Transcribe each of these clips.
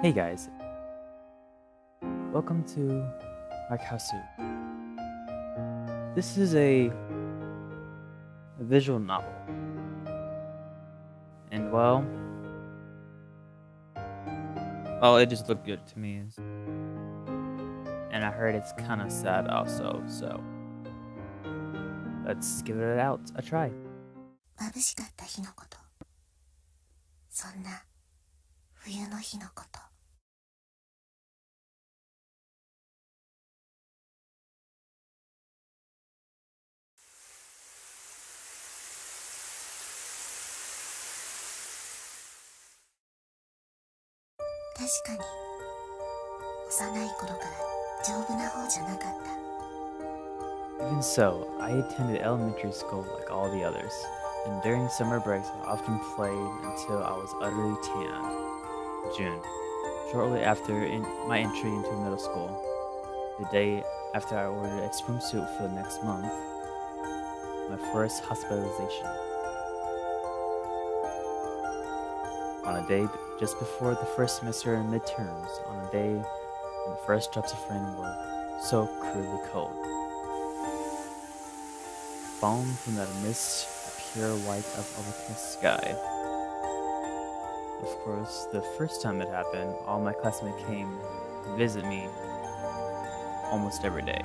Hey guys, welcome to Narcissu. This is a visual novel, and it just looked good to me, and I heard it's kind of sad also. So let's give it out a try. 眩しかった日のこと。そんな冬の日のこと。確かに幼い頃から丈夫な方じゃなかった。 Even so, I attended elementary school like all the others, and during summer breaks I often played until I was utterly tanned. June, shortly after my entry into middle school, the day after I ordered a swimsuit for the next month, my first hospitalization. On a day just before the first semester and midterms, on a day when the first drops of rain were so cruelly cold. Fallen from that mist, a pure white of overcast sky. Of course, the first time it happened, all my classmates came to visit me almost every day.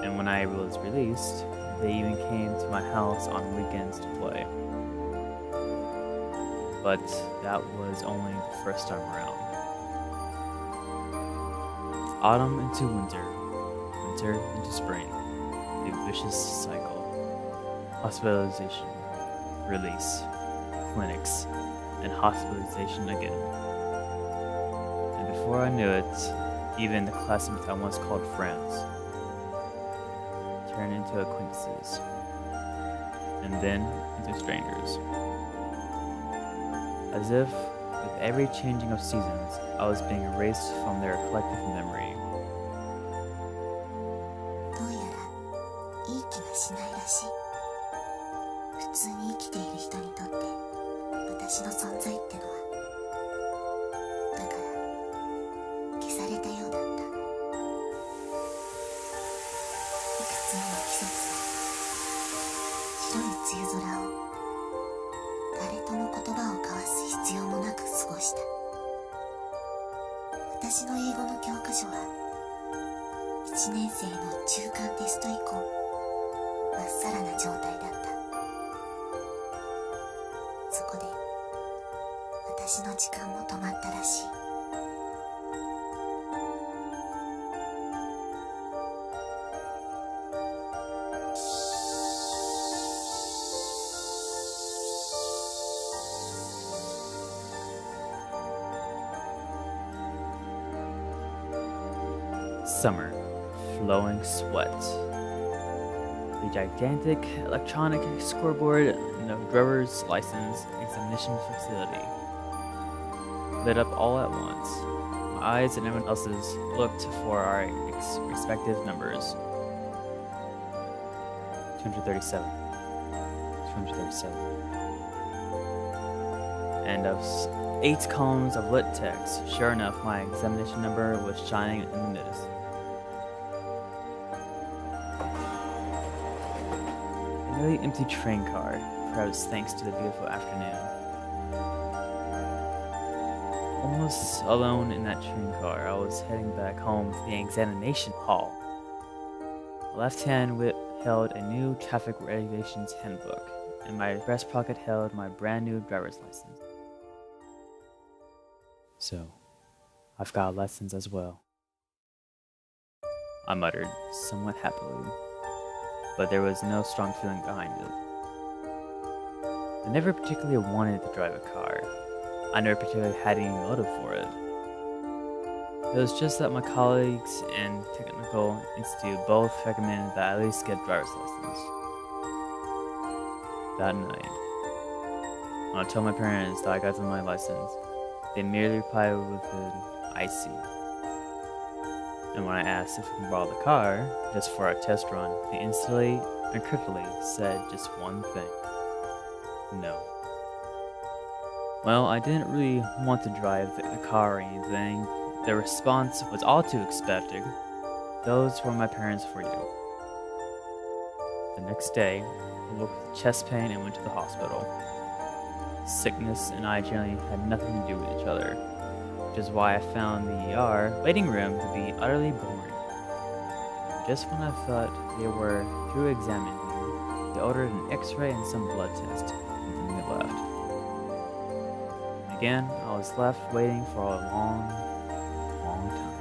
And when I was released, they even came to my house on weekends to play. But that was only the first time around. Autumn into winter, winter into spring, a vicious cycle. Hospitalization, release, clinics, and hospitalization again. And before I knew it, even the classmates I once called friends turned into acquaintances, and then into strangers. As if, with every changing of seasons, I was being erased from their collective memory. どうやらいい気がしないらしい。普通に生きている人にとって私の存在ってのはだから消されたようだった。いくつもの季節白い梅雨空を誰とも言葉を交わす必要もなく過ごした。私の英語の教科書は1年生の中間テスト以降まっさらな状態だった。そこで私の時間も止まったらしい。Summer, flowing sweat. The gigantic electronic scoreboard in the driver's license examination facility lit up all at once. My eyes and everyone else's looked for our respective numbers. 237. 237. And of 8 columns of lit text, sure enough, my examination number was shining in the midst. A nearly empty train car, perhaps thanks to the beautiful afternoon. Almost alone in that train car, I was heading back home to the examination hall. My left hand held a new traffic regulations handbook, and my breast pocket held my brand new driver's license. So, I've got lessons as well, I muttered, somewhat happily, but there was no strong feeling behind it. I never particularly wanted to drive a car. I never particularly had any motive for it. It was just that my colleagues and technical institute both recommended that I at least get a driver's license. That night, when I told my parents that I got my license, they merely replied with an "I see." And when I asked if we can borrow the car, just for our test run, they instantly and cryptically said just one thing: no. Well, I didn't really want to drive the car or anything. The response was all too expected. Those were my parents for you. The next day, I woke with chest pain and went to the hospital. Sickness and I generally had nothing to do with each other, which is why I found the ER waiting room to be utterly boring. Just when I thought they were through examining me, they ordered an x-ray and some blood test, and then they left. Again, I was left waiting for a long, long time.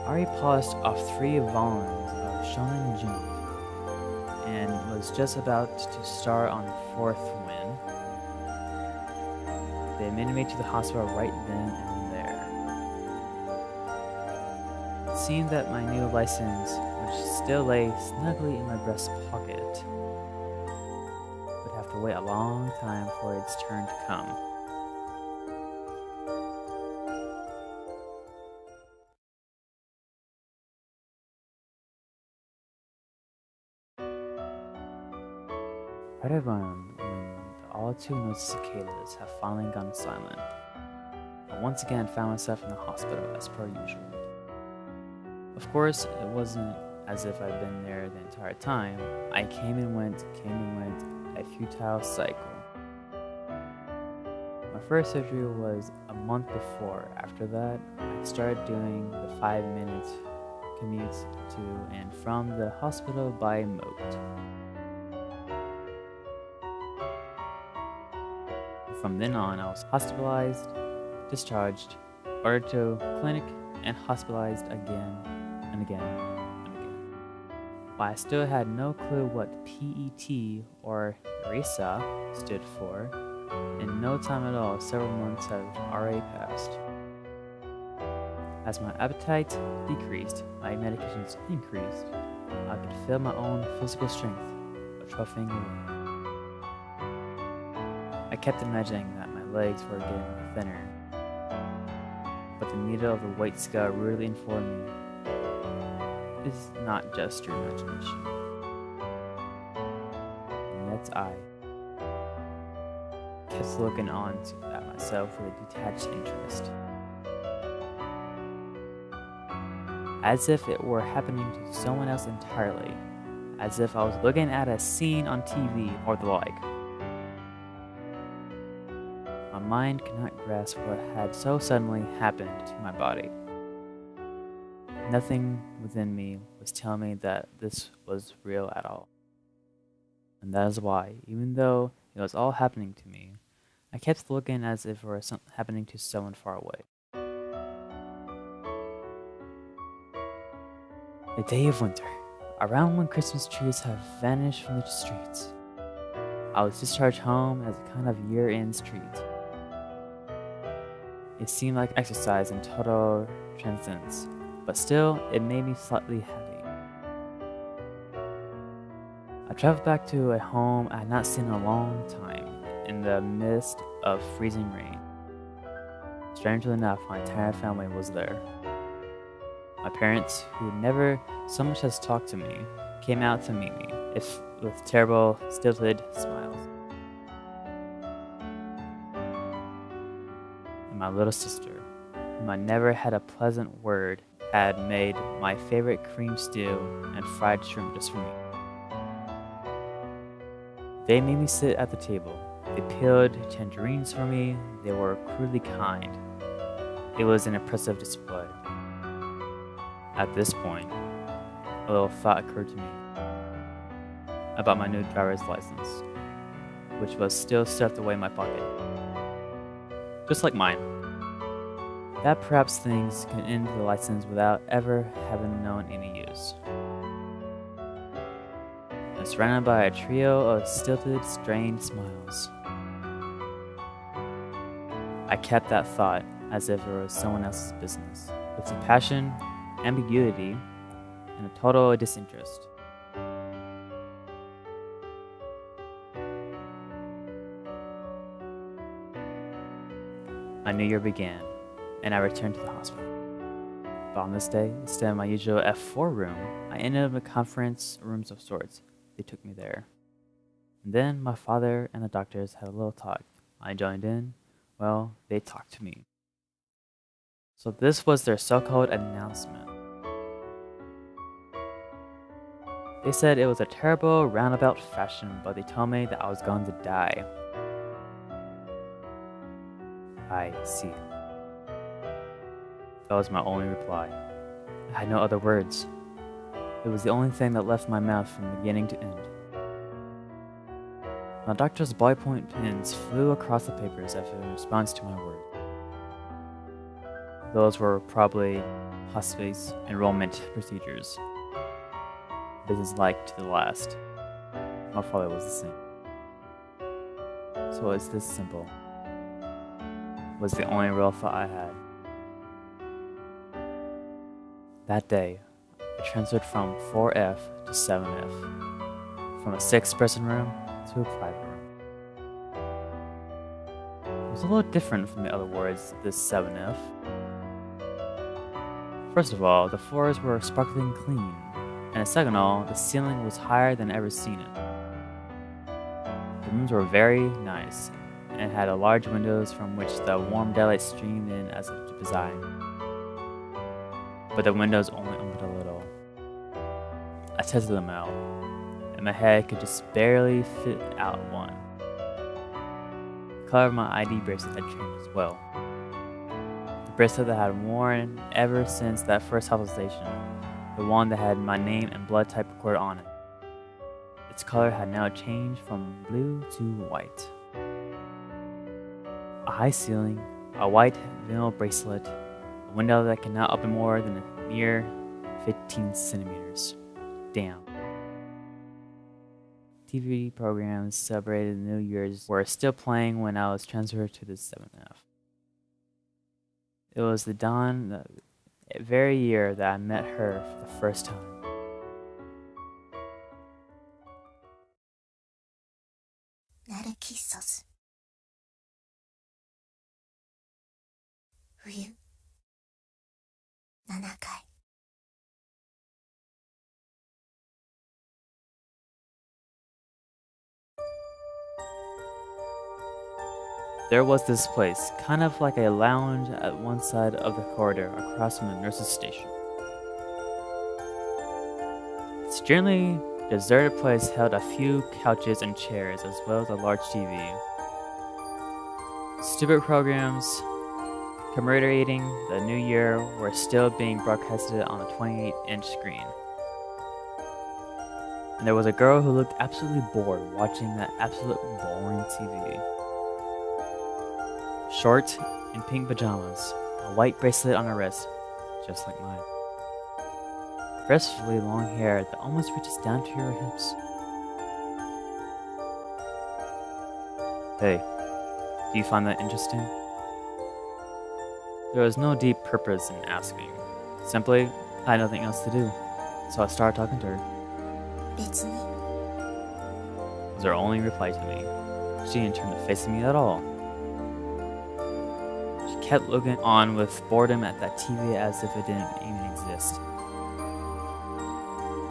Ari polished off 3 volumes of Shonen Jump and was just about to start on the 4th when they admitted me to the hospital right then and there. It seemed that my new license, which still lay snugly in my breast pocket, would have to wait a long time for its turn to come. Right around when the all too noisy cicadas have finally gone silent, I once again found myself in the hospital as per usual. Of course, it wasn't as if I'd been there the entire time. I came and went, a futile cycle. My first surgery was a month before. After that, I started doing the 5-minute commute to and from the hospital by moat. From then on, I was hospitalized, discharged, ordered to clinic, and hospitalized again and again and again. While I still had no clue what PET or RISA stood for, in no time at all, several months had already passed. As my appetite decreased, my medications increased. I could feel my own physical strength atrophying away. I kept imagining that my legs were getting thinner, but the needle of the weight scale really informed me it's not just your imagination. And that's I kept looking on at myself with a detached interest, as if it were happening to someone else entirely, as if I was looking at a scene on TV or the like. My mind could not grasp what had so suddenly happened to my body. Nothing within me was telling me that this was real at all. And that is why, even though it was all happening to me, I kept looking as if it were happening to someone far away. A day of winter, around when Christmas trees have vanished from the streets. I was discharged home as a kind of year-end treat. It seemed like exercise in total transcendence, but still, it made me slightly happy. I traveled back to a home I had not seen in a long time, in the midst of freezing rain. Strangely enough, my entire family was there. My parents, who never so much as talked to me, came out to meet me, if with terrible, stilted smiles. And my little sister, whom I never had a pleasant word, had made my favorite cream stew and fried shrimp just for me. They made me sit at the table. They peeled tangerines for me. They were crudely kind. It was an impressive display. At this point, a little thought occurred to me about my new driver's license, which was still stuffed away in my pocket, just like mine. That perhaps things can end the license without ever having known any use. I'm surrounded by a trio of stilted, strained smiles. I kept that thought as if it was someone else's business, with some passion, ambiguity, and a total disinterest. My new year began, and I returned to the hospital. But on this day, instead of my usual F4 room, I ended up in a conference rooms of sorts. They took me there. And then my father and the doctors had a little talk, I joined in. Well, they talked to me. So this was their so-called announcement. They said it was a terrible roundabout fashion, but they told me that I was going to die. I see. That was my only reply. I had no other words. It was the only thing that left my mouth from beginning to end. My doctor's ballpoint pens flew across the papers as in response to my word. Those were probably hospice enrollment procedures. Business-like to the last. My father was the same. So it's this simple. Was the only real thought I had. That day, I transferred from 4F to 7F, from a 6-person room to a private room. It was a little different from the other wards, this 7F. First of all, the floors were sparkling clean, and second of all, the ceiling was higher than I'd ever seen it. The rooms were very nice, and had large windows from which the warm daylight streamed in as if to design. But the windows only opened a little. I tested them out, and my head could just barely fit out one. The color of my ID bracelet had changed as well. The bracelet that I had worn ever since that first hospitalization, the one that had my name and blood type recorded on it. Its color had now changed from blue to white. A high ceiling, a white vinyl bracelet, a window that can now open more than a mere 15 centimeters. Damn. TV programs celebrated New Year's were still playing when I was transferred to the 7F. It was the very year that I met her for the first time. Narcissu. 冬7回。 There was this place, kind of like a lounge at one side of the corridor across from the nurse's station. This generally deserted place held a few couches and chairs as well as a large TV. Stupid programs commemorating the new year were still being broadcasted on a 28-inch screen. And there was a girl who looked absolutely bored watching that absolutely boring TV. Short, in pink pajamas, a white bracelet on her wrist, just like mine. Gracefully long hair that almost reaches down to her hips. Hey, do you find that interesting? There was no deep purpose in asking. Simply, I had nothing else to do, so I started talking to her. 別に Was her only reply to me. She didn't turn to face me at all. She kept looking on with boredom at that TV as if it didn't even exist.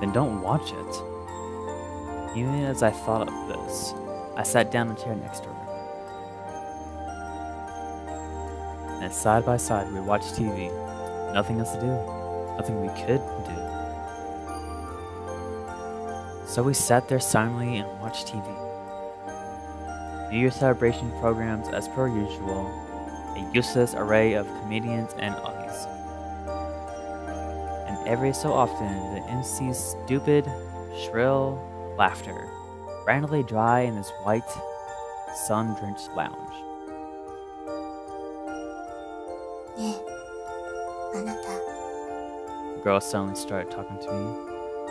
Then don't watch it. Even as I thought of this, I sat down in a chair next to her. And side by side we watched TV. Nothing else to do. Nothing we could do. So we sat there silently and watched TV. New Year celebration programs as per usual. A useless array of comedians and uglies. And every so often, the MC's stupid, shrill laughter randomly dry in this white, sun-drenched lounge. ねえあなた The girl suddenly started talking to me.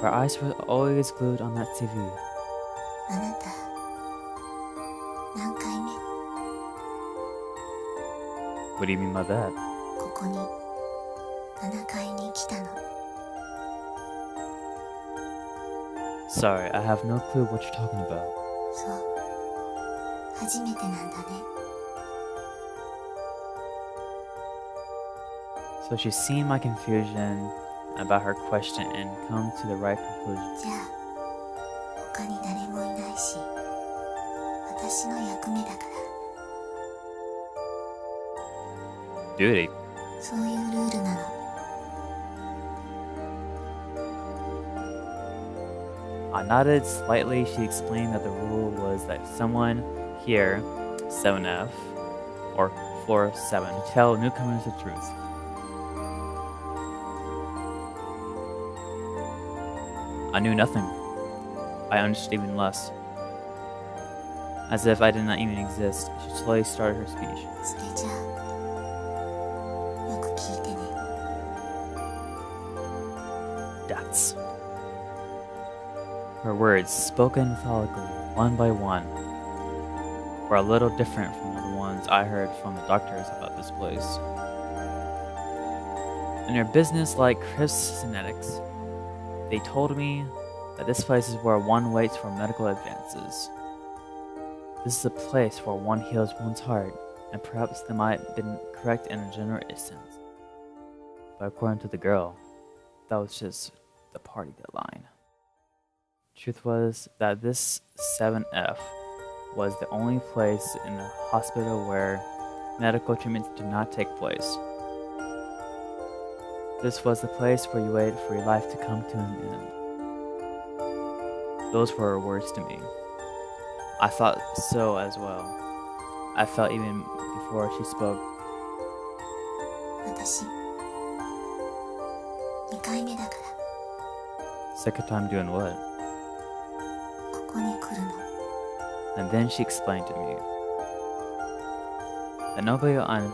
Her eyes were always glued on that TV. あなた何回目 What do you mean by that? ここに7階に来たの Sorry, I have no clue what you're talking about. そう初めてなんだね So she's seen my confusion about her question and come to the right conclusion. じゃあ他に誰もいないし私の役目だから duty. そういうルールなの。 I nodded slightly. She explained that the rule was that someone here, 7F, or floor 7, to tell newcomers the truth. I knew nothing. I understood even less. As if I did not even exist, she slowly started her speech. それじゃあよく聞いてね。 That's. Her words, spoken methodically, one by one, were a little different from the ones I heard from the doctors about this place. In her business-like crisp phonetics, they told me that this place is where one waits for medical advances. This is a place where one heals one's heart, and perhaps they might have been correct in a general sense. But according to the girl, that was just the party deadline. Truth was that this 7F was the only place in the hospital where medical treatments did not take place. This was the place where you waited for your life to come to an end. Those were her words to me. I thought so as well. I felt even before she spoke. 私2回目だから Second time doing what? ここに来るの。 And then she explained to me that nobody on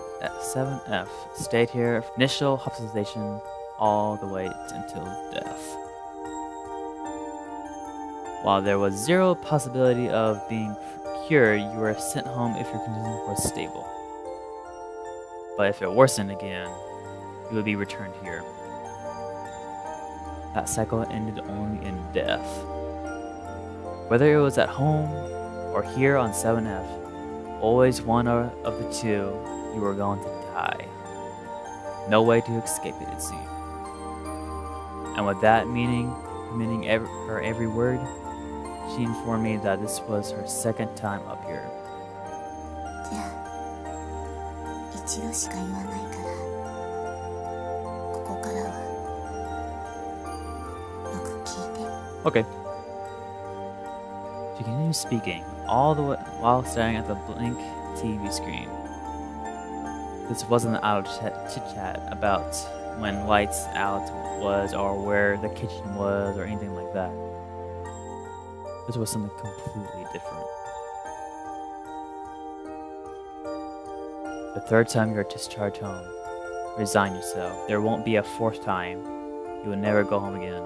7F stayed here from initial hospitalization all the way until death. While there was zero possibility of being cured, you were sent home if your condition was stable. But if it worsened again, you would be returned here. That cycle ended only in death. Whether it was at home or here on 7F, always one of the two, you were going to die. No way to escape it seemed. And with that meaning her every word, she informed me that this was her second time up here. じゃあ一度しか言わないからここからはよく聞いて。 Okay. She continued speaking, all the way while staring at the blank TV screen. This wasn't an idle chit-chat about when lights out was or where the kitchen was or anything like that. This was something completely different. The third time you are discharged home, resign yourself. There won't be a fourth time. You will never go home again.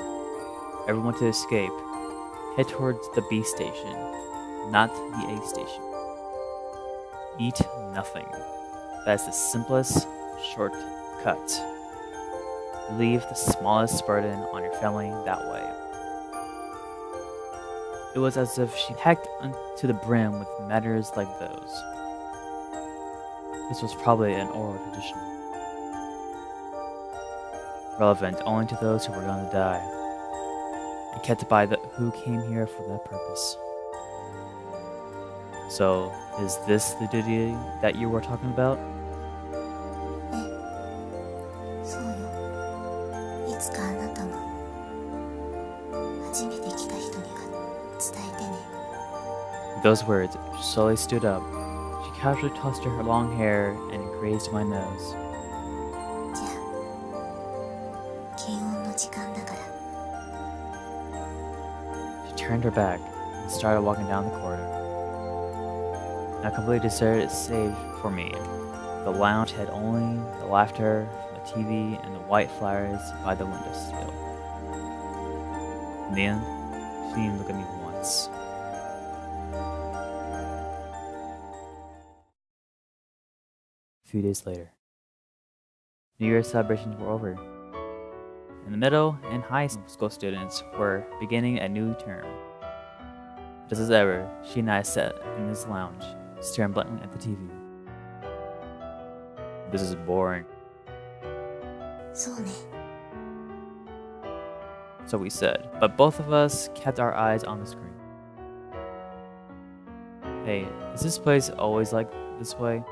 Everyone to escape. Head towards the B station, not the A station. Eat nothing. That is the simplest shortcut. Leave the smallest burden on your family that way. It was as if she packed to the brim with matters like those. This was probably an oral tradition, relevant only to those who were going to die, and kept by who came here for that purpose. So, is this the duty that you were talking about? そうよ。いつかあなたも初めて来た人には伝えてね。 With those words, she slowly stood up. She casually tossed her long hair and grazed my nose. じゃあ検温の時間だから。 She turned her back and started walking down the corridor. Now completely deserted save for me. The lounge had only the laughter from the TV and the white flowers by the windowsill. In the end, she didn't even look at me once. A few days later, New Year's celebrations were over. And the middle and high school students were beginning a new term. Just as ever, she and I sat in this lounge, staring blankly at the TV. This is boring, そうね。 so we said, but both of us kept our eyes on the screen. Hey, is this place always like this way?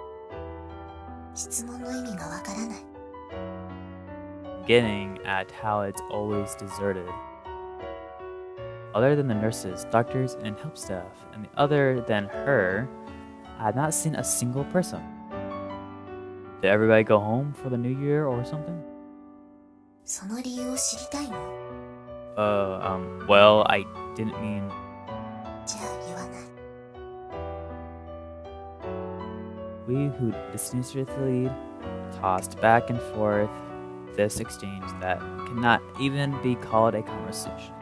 質問の意味がわからない。 getting at how it's always deserted. Other than the nurses, doctors, and help staff, and other than her, I had not seen a single person. Did everybody go home for the new year or something? その理由を知りたいの？ Well, I didn't mean... じゃあ言わない。 We who disinterestedly tossed back and forth this exchange that cannot even be called a conversation.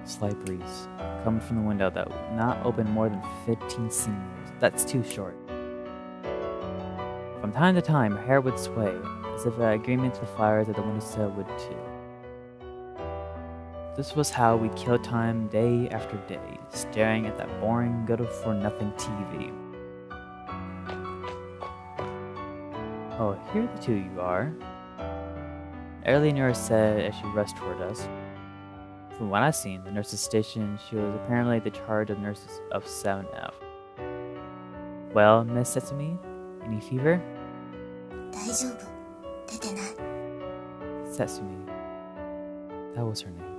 Slight breeze coming from the window that would not open more than 15 centimeters. That's too short. From time to time, her hair would sway, as if an agreement to the flowers at the windowsill would too. This was how we killed time day after day, staring at that boring, good-for-nothing TV. Oh, here the two you are, Eleanor said as she rushed toward us. From what I've seen, the nurse's station, she was apparently the charge of nurses of 7F. Well, Miss Sesame, any fever? 大丈夫。出てない。 Sesame. That was her name.